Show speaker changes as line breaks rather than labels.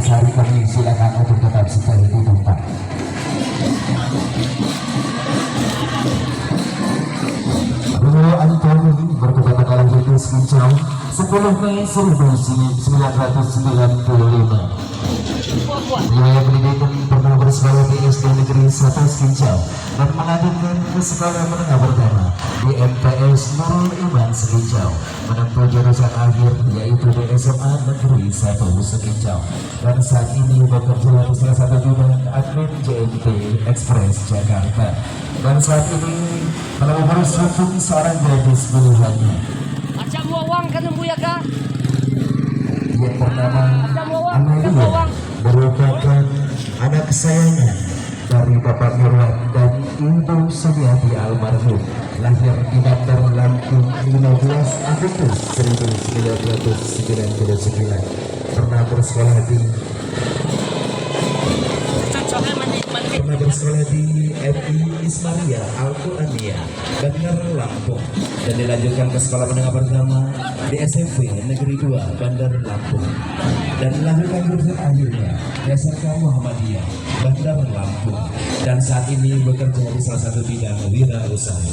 Sari kami silakan untuk tetap sekali di tempat. Rio Antoni berkata kalah itu Skincau 10 Mei 1995. Wilayah pendidikan pernah bersekolah di SD Negeri 1 Skincau dan melanjutkan ke sekolah menengah pertama di MTS Nurul Iman Skincau, menempuh jurusan akhir yaitu di SMA Negeri 1 Skincau, dan saat ini bekerja di salah satu bidang admin JNT Express Jakarta, dan saat ini telah bersusun seorang gadis pilihannya.
Acak uang kan ya kak?
Yang pertama, Amelia merupakan anak kesayangan dari Bapak Mirwan dan Ibu Sumiati almarhum, lahir di Bantar Lampung 15 Agustus 1999. Pernah bersekolah di MI Ismaria Al-Quraniyah Bandar Lampung, dan dilanjutkan ke sekolah menengah pertama di SMP Negeri 2 Bandar Lampung, dan melanjutkan jurusan akhirnya di SMK Muhammadiyah Bandar Lampung, dan saat ini bekerja di salah satu bidang wirausaha.